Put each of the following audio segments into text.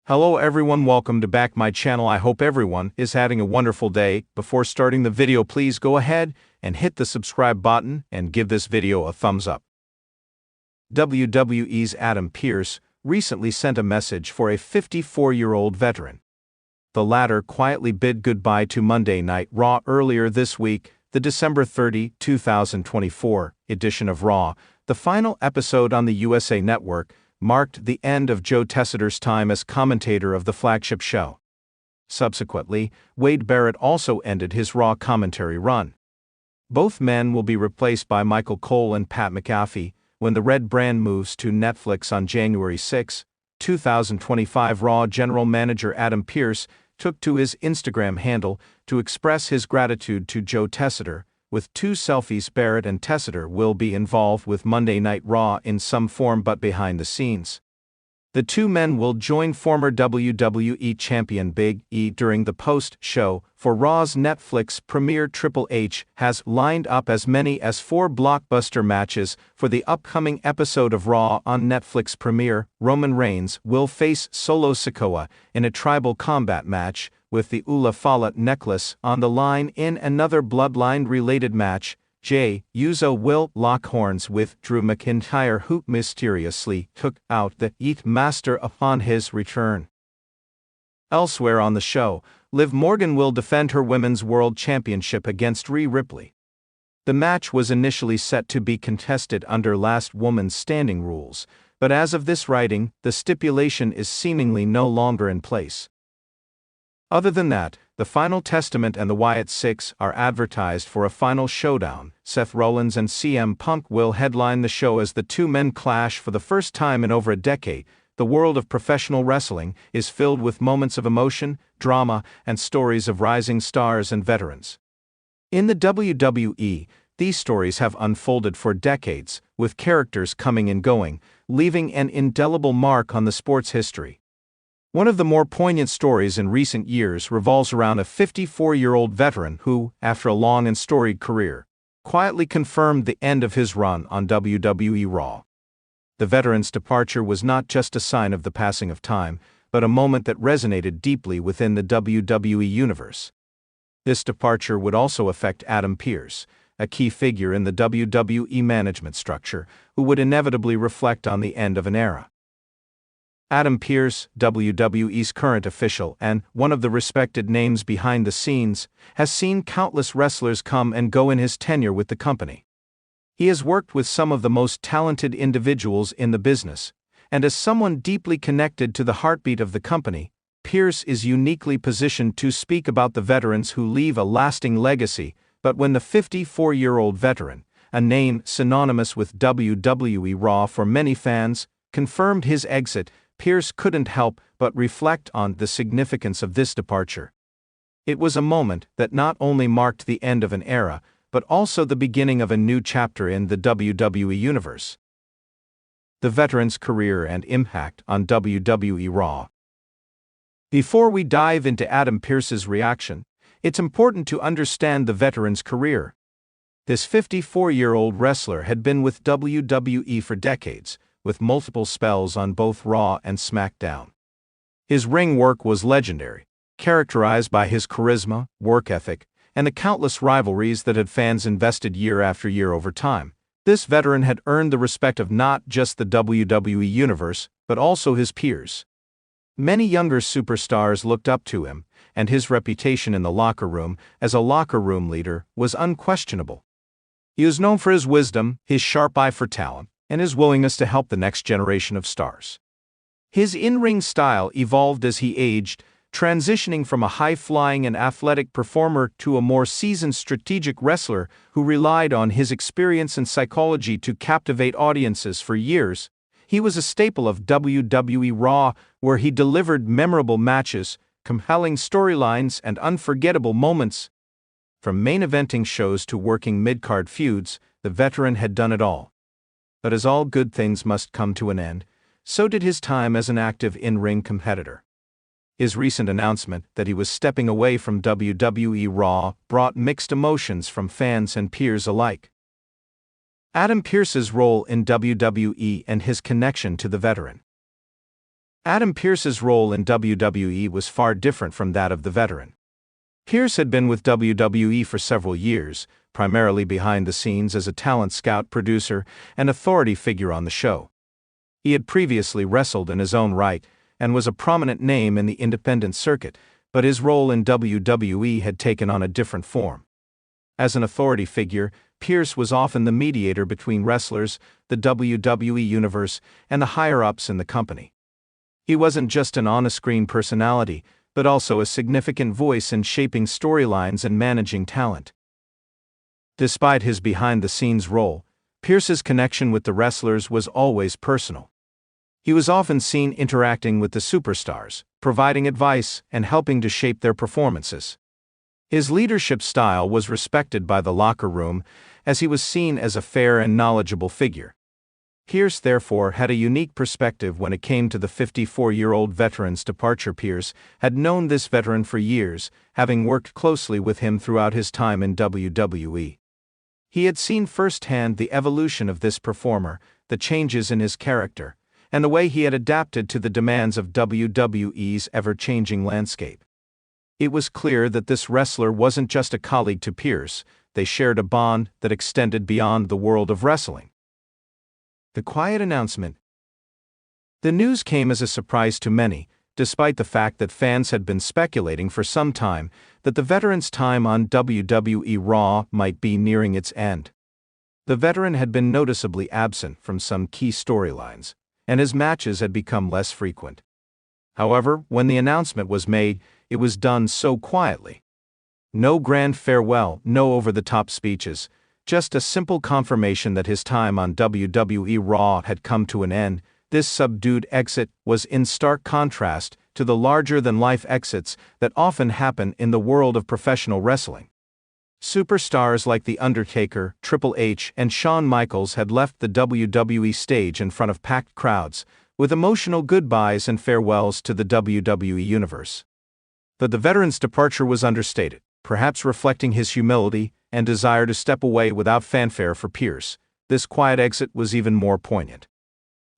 Hello everyone, welcome to back my channel. I hope everyone is having a wonderful day. Before starting the video, please go ahead and hit the subscribe button and give this video a thumbs up. WWE's Adam Pearce recently sent a message for a 54-year-old veteran. The latter quietly bid goodbye to Monday Night Raw earlier this week, the December 30, 2024 edition of Raw. The final episode on the USA Network marked the end of Joe Tessiter's time as commentator of the flagship show. Subsequently, Wade Barrett also ended his Raw commentary run. Both men will be replaced by Michael Cole and Pat McAfee when the Red brand moves to Netflix on January 6, 2025. Raw general manager Adam Pearce took to his Instagram handle to express his gratitude to Joe Tessiter. With two selfies, Barrett and Tessiter will be involved with Monday Night Raw in some form but behind the scenes. The two men will join former WWE champion Big E during the post-show for Raw's Netflix premiere. Triple H has lined up as many as 4 blockbuster matches for the upcoming episode of Raw on Netflix premiere. Roman Reigns will face Solo Sikoa in a tribal combat match, with the Ula Fala necklace on the line. In another bloodline-related match, Jey Uso will lock horns with Drew McIntyre, who mysteriously took out the Heat Master upon his return. Elsewhere on the show, Liv Morgan will defend her Women's World Championship against Rhea Ripley. The match was initially set to be contested under last woman's standing rules, but as of this writing, the stipulation is seemingly no longer in place. Other than that, the Final Testament and the Wyatt Six are advertised for a final showdown. Seth Rollins and CM Punk will headline the show as the two men clash for the first time in over a decade. The world of professional wrestling is filled with moments of emotion, drama, and stories of rising stars and veterans. In the WWE, these stories have unfolded for decades, with characters coming and going, leaving an indelible mark on the sport's history. One of the more poignant stories in recent years revolves around a 54-year-old veteran who, after a long and storied career, quietly confirmed the end of his run on WWE Raw. The veteran's departure was not just a sign of the passing of time, but a moment that resonated deeply within the WWE universe. This departure would also affect Adam Pearce, a key figure in the WWE management structure, who would inevitably reflect on the end of an era. Adam Pearce, WWE's current official and one of the respected names behind the scenes, has seen countless wrestlers come and go in his tenure with the company. He has worked with some of the most talented individuals in the business, and as someone deeply connected to the heartbeat of the company, Pearce is uniquely positioned to speak about the veterans who leave a lasting legacy. But when the 54-year-old veteran, a name synonymous with WWE Raw for many fans, confirmed his exit, Pearce couldn't help but reflect on the significance of this departure. It was a moment that not only marked the end of an era, but also the beginning of a new chapter in the WWE universe. The veteran's career and impact on WWE Raw. Before we dive into Adam Pearce's reaction, it's important to understand the veteran's career. This 54-year-old wrestler had been with WWE for decades, with multiple spells on both Raw and SmackDown. His ring work was legendary, characterized by his charisma, work ethic, and the countless rivalries that had fans invested year after year over time. This veteran had earned the respect of not just the WWE universe, but also his peers. Many younger superstars looked up to him, and his reputation in the locker room as a locker room leader was unquestionable. He was known for his wisdom, his sharp eye for talent, and his willingness to help the next generation of stars. His in-ring style evolved as he aged, transitioning from a high-flying and athletic performer to a more seasoned strategic wrestler who relied on his experience and psychology to captivate audiences. For years, he was a staple of WWE Raw, where he delivered memorable matches, compelling storylines, and unforgettable moments. From main-eventing shows to working mid-card feuds, the veteran had done it all. But as all good things must come to an end, so did his time as an active in-ring competitor. His recent announcement that he was stepping away from WWE Raw brought mixed emotions from fans and peers alike. Adam Pearce's role in WWE and his connection to the veteran. Adam Pearce's role in WWE was far different from that of the veteran. Pearce had been with WWE for several years, primarily behind the scenes as a talent scout, producer, and authority figure on the show. He had previously wrestled in his own right and was a prominent name in the independent circuit, but his role in WWE had taken on a different form. As an authority figure, Pearce was often the mediator between wrestlers, the WWE universe, and the higher-ups in the company. He wasn't just an on-screen personality, but also a significant voice in shaping storylines and managing talent. Despite his behind-the-scenes role, Pearce's connection with the wrestlers was always personal. He was often seen interacting with the superstars, providing advice and helping to shape their performances. His leadership style was respected by the locker room, as he was seen as a fair and knowledgeable figure. Pearce therefore had a unique perspective when it came to the 54-year-old veteran's departure. Pearce had known this veteran for years, having worked closely with him throughout his time in WWE. He had seen firsthand the evolution of this performer, the changes in his character, and the way he had adapted to the demands of WWE's ever-changing landscape. It was clear that this wrestler wasn't just a colleague to Pearce, they shared a bond that extended beyond the world of wrestling. The quiet announcement. The news came as a surprise to many, despite the fact that fans had been speculating for some time that the veteran's time on WWE Raw might be nearing its end. The veteran had been noticeably absent from some key storylines, and his matches had become less frequent. However, when the announcement was made, it was done so quietly. No grand farewell, no over-the-top speeches, just a simple confirmation that his time on WWE Raw had come to an end. This subdued exit was in stark contrast to the larger-than-life exits that often happen in the world of professional wrestling. Superstars like The Undertaker, Triple H, and Shawn Michaels had left the WWE stage in front of packed crowds, with emotional goodbyes and farewells to the WWE universe. But the veteran's departure was understated, perhaps reflecting his humility and desire to step away without fanfare. For Pearce, this quiet exit was even more poignant.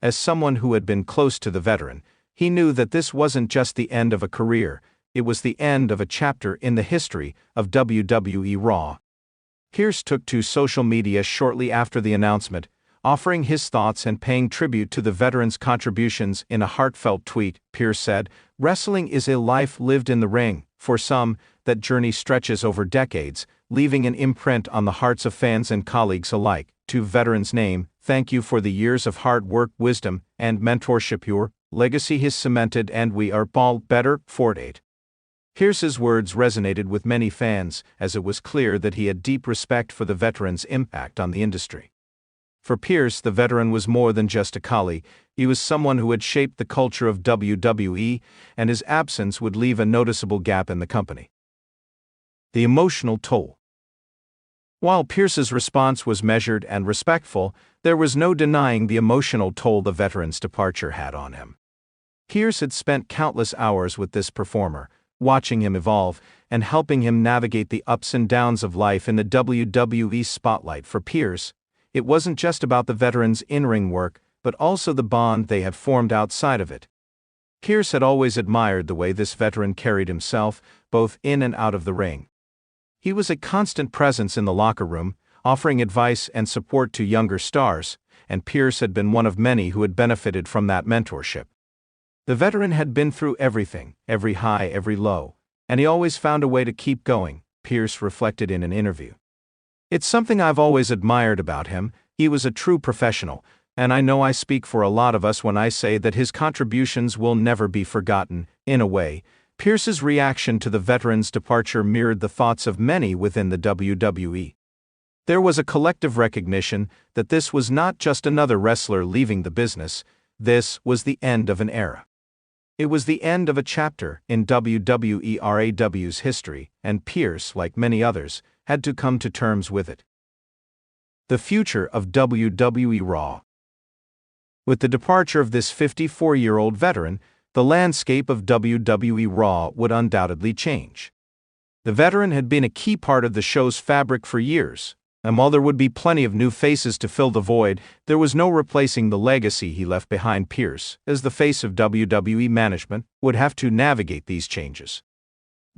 As someone who had been close to the veteran, he knew that this wasn't just the end of a career, it was the end of a chapter in the history of WWE Raw. Pearce took to social media shortly after the announcement, offering his thoughts and paying tribute to the veteran's contributions. In a heartfelt tweet, Pearce said, "Wrestling is a life lived in the ring. For some, that journey stretches over decades, leaving an imprint on the hearts of fans and colleagues alike. To veterans' name, thank you for the years of hard work, wisdom, and mentorship. Your legacy is cemented and we are all better for it." Pearce's words resonated with many fans, as it was clear that he had deep respect for the veteran's impact on the industry. For Pearce, the veteran was more than just a colleague, he was someone who had shaped the culture of WWE, and his absence would leave a noticeable gap in the company. The emotional toll. While Pearce's response was measured and respectful, there was no denying the emotional toll the veteran's departure had on him. Pearce had spent countless hours with this performer, watching him evolve and helping him navigate the ups and downs of life in the WWE spotlight. For Pearce, it wasn't just about the veteran's in-ring work, but also the bond they had formed outside of it. Pearce had always admired the way this veteran carried himself, both in and out of the ring. He was a constant presence in the locker room, offering advice and support to younger stars, and Pearce had been one of many who had benefited from that mentorship. The veteran had been through everything, every high, every low, and he always found a way to keep going, Pearce reflected in an interview. "It's something I've always admired about him. He was a true professional, and I know I speak for a lot of us when I say that his contributions will never be forgotten." In a way, Pearce's reaction to the veteran's departure mirrored the thoughts of many within the WWE. There was a collective recognition that this was not just another wrestler leaving the business, this was the end of an era. It was the end of a chapter in WWE's history, and Pearce, like many others, had to come to terms with it. The future of WWE Raw. With the departure of this 54-year-old veteran, the landscape of WWE Raw would undoubtedly change. The veteran had been a key part of the show's fabric for years, And while there would be plenty of new faces to fill the void, there was no replacing the legacy he left behind. Pearce, as the face of WWE management, would have to navigate these changes.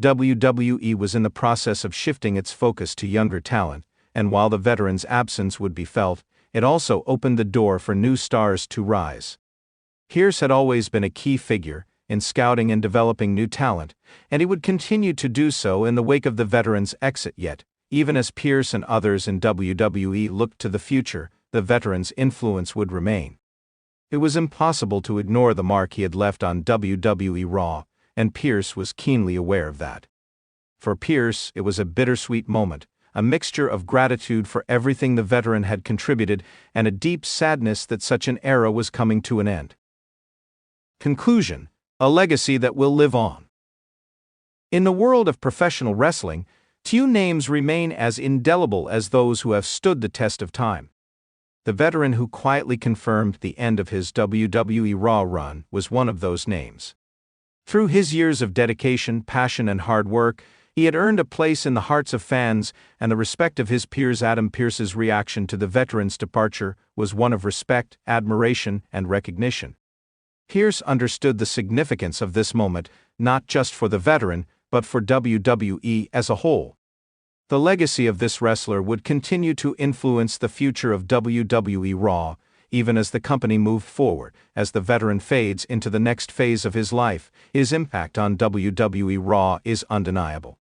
WWE was in the process of shifting its focus to younger talent, and while the veteran's absence would be felt, it also opened the door for new stars to rise. Pearce had always been a key figure in scouting and developing new talent, and he would continue to do so in the wake of the veteran's exit. Yet, even as Pearce and others in WWE looked to the future, the veteran's influence would remain. It was impossible to ignore the mark he had left on WWE Raw, and Pearce was keenly aware of that. For Pearce, it was a bittersweet moment, a mixture of gratitude for everything the veteran had contributed and a deep sadness that such an era was coming to an end. Conclusion: a legacy that will live on. In the world of professional wrestling, few names remain as indelible as those who have stood the test of time. The veteran who quietly confirmed the end of his WWE Raw run was one of those names. Through his years of dedication, passion, and hard work, he had earned a place in the hearts of fans and the respect of his peers. Adam Pearce's reaction to the veteran's departure was one of respect, admiration, and recognition. Pearce understood the significance of this moment, not just for the veteran, but for WWE as a whole. The legacy of this wrestler would continue to influence the future of WWE Raw, even as the company moved forward. As the veteran fades into the next phase of his life, his impact on WWE Raw is undeniable.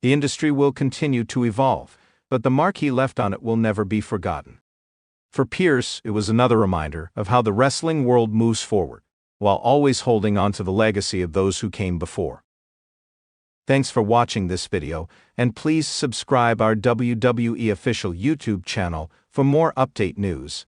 The industry will continue to evolve, but the mark he left on it will never be forgotten. For Pearce, it was another reminder of how the wrestling world moves forward, while always holding on to the legacy of those who came before. Thanks for watching this video, and please subscribe our WWE official YouTube channel for more update news.